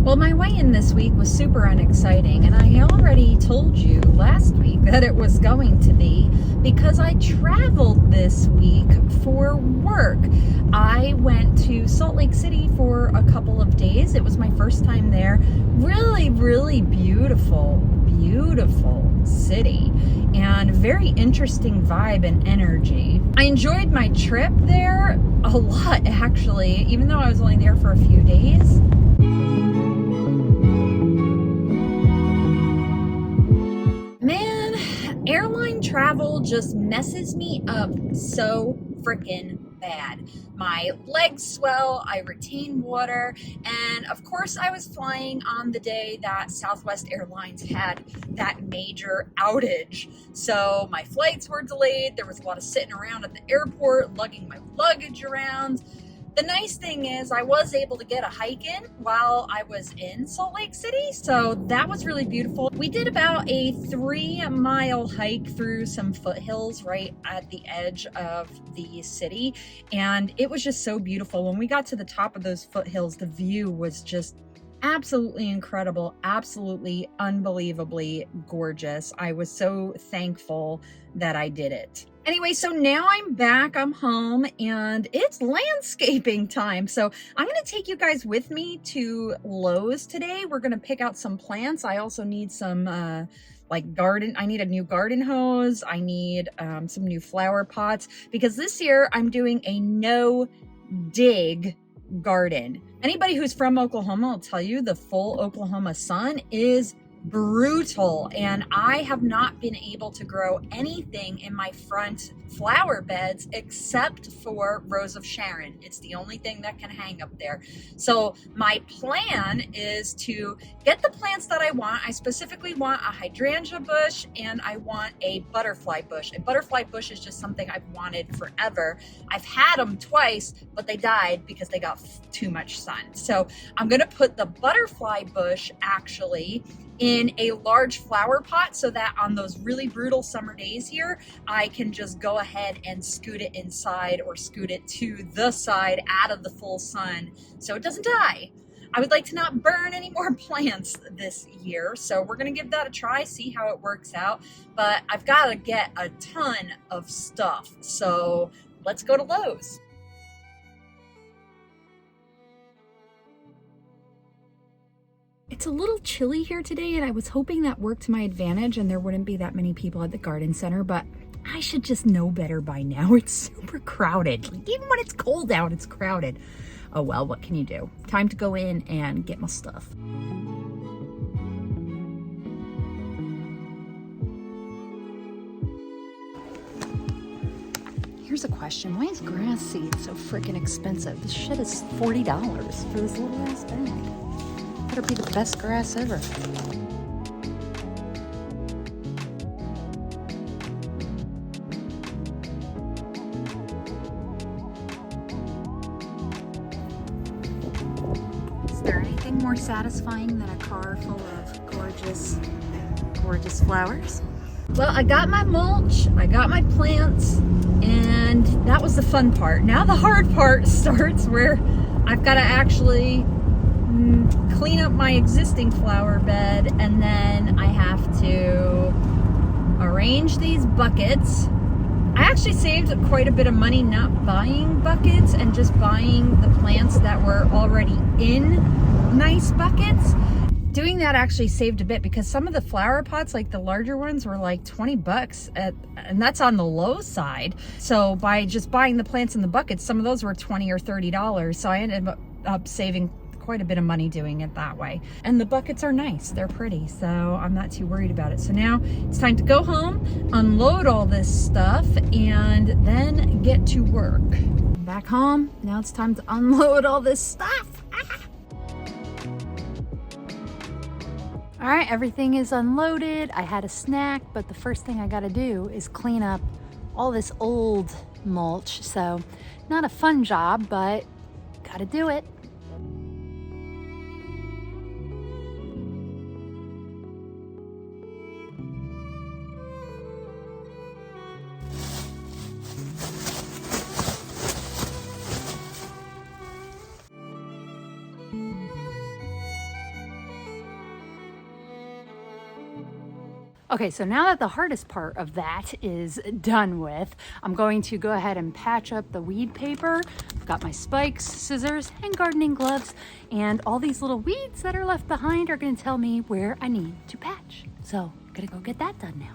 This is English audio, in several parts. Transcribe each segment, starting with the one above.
Well, my weigh-in this week was super unexciting, and I already told you last week that it was going to be because I traveled this week for work. I went to Salt Lake City for a couple of days. It was my first time there. Really, really beautiful, beautiful city, and very interesting vibe and energy. I enjoyed my trip there a lot, actually, even though I was only there for a few days. Man, airline travel just messes me up so freaking bad. My legs swell, I retain water, and of course I was flying on the day that Southwest Airlines had that major outage. So my flights were delayed, there was a lot of sitting around at the airport, lugging my luggage around. The nice thing is I was able to get a hike in while I was in Salt Lake City, so that was really beautiful. We did about a 3-mile hike through some foothills right at the edge of the city, and it was just so beautiful. When we got to the top of those foothills, the view was just absolutely incredible, absolutely unbelievably gorgeous. I was so thankful that I did it. Anyway, so now I'm back, I'm home, and it's landscaping time. So I'm gonna take you guys with me to Lowe's today. We're gonna pick out some plants. I also need some I need a new garden hose. I need some new flower pots, because this year I'm doing a no dig garden. Anybody who's from Oklahoma will tell you the full Oklahoma sun is brutal, and I have not been able to grow anything in my front flower beds except for Rose of Sharon. It's the only thing that can hang up there. So my plan is to get the plants that I want. I specifically want a hydrangea bush and I want a butterfly bush. A butterfly bush is just something I've wanted forever. I've had them twice, but they died because they got too much sun. So I'm gonna put the butterfly bush actually in a large flower pot so that on those really brutal summer days here, I can just go ahead and scoot it inside or scoot it to the side out of the full sun so it doesn't die. I would like to not burn any more plants this year, so we're gonna give that a try, see how it works out. But I've got to get a ton of stuff, so let's go to Lowe's. It's a little chilly here today, and I was hoping that worked to my advantage and there wouldn't be that many people at the garden center, but I should just know better by now. It's super crowded. Like, even when it's cold out, it's crowded. Oh well, what can you do? Time to go in and get my stuff. Here's a question. Why is grass seed so freaking expensive? This shit is $40 for this little ass bag. Better be the best grass ever. Is there anything more satisfying than a car full of gorgeous, gorgeous flowers? Well, I got my mulch, I got my plants, and that was the fun part. Now the hard part starts where I've got to actually clean up my existing flower bed, and then I have to arrange these buckets. I actually saved quite a bit of money not buying buckets and just buying the plants that were already in nice buckets. Doing that actually saved a bit because some of the flower pots, like the larger ones, were like 20 bucks and that's on the low side. So by just buying the plants in the buckets, some of those were $20 or $30. So I ended up saving quite a bit of money doing it that way. And the buckets are nice, they're pretty, so I'm not too worried about it. So now it's time to go home, unload all this stuff, and then get to work. Back home, now it's time to unload all this stuff. All right, everything is unloaded. I had a snack, but the first thing I gotta do is clean up all this old mulch. So not a fun job, but gotta do it. Okay, so now that the hardest part of that is done with, I'm going to go ahead and patch up the weed paper. I've got my spikes, scissors, and gardening gloves, and all these little weeds that are left behind are gonna tell me where I need to patch. So I'm gonna go get that done now.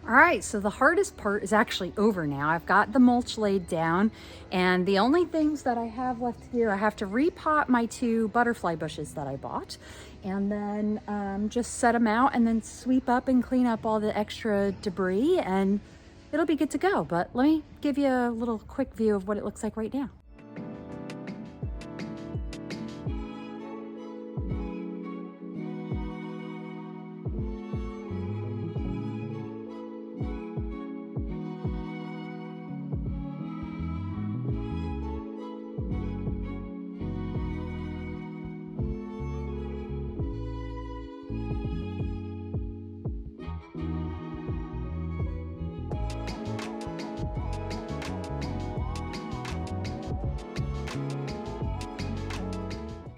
All right, so the hardest part is actually over now. I've got the mulch laid down, and the only things that I have left here, I have to repot my 2 butterfly bushes that I bought, and then just set them out and then sweep up and clean up all the extra debris, and it'll be good to go. But let me give you a little quick view of what it looks like right now.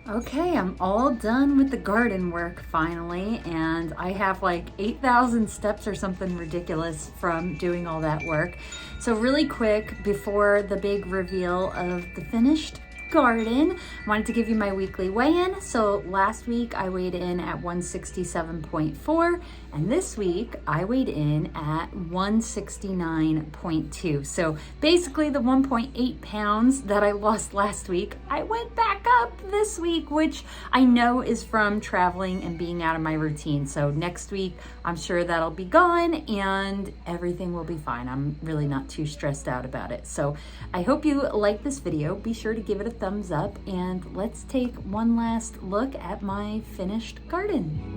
Okay, I'm all done with the garden work finally, and I have like 8,000 steps or something ridiculous from doing all that work. So really quick, before the big reveal of the finished garden, I wanted to give you my weekly weigh-in. So last week I weighed in at 167.4, and this week I weighed in at 169.2. So basically the 1.8 pounds that I lost last week, I went back up this week, which I know is from traveling and being out of my routine. So next week, I'm sure that'll be gone and everything will be fine. I'm really not too stressed out about it. So I hope you like this video. Be sure to give it a thumbs up, and let's take one last look at my finished garden.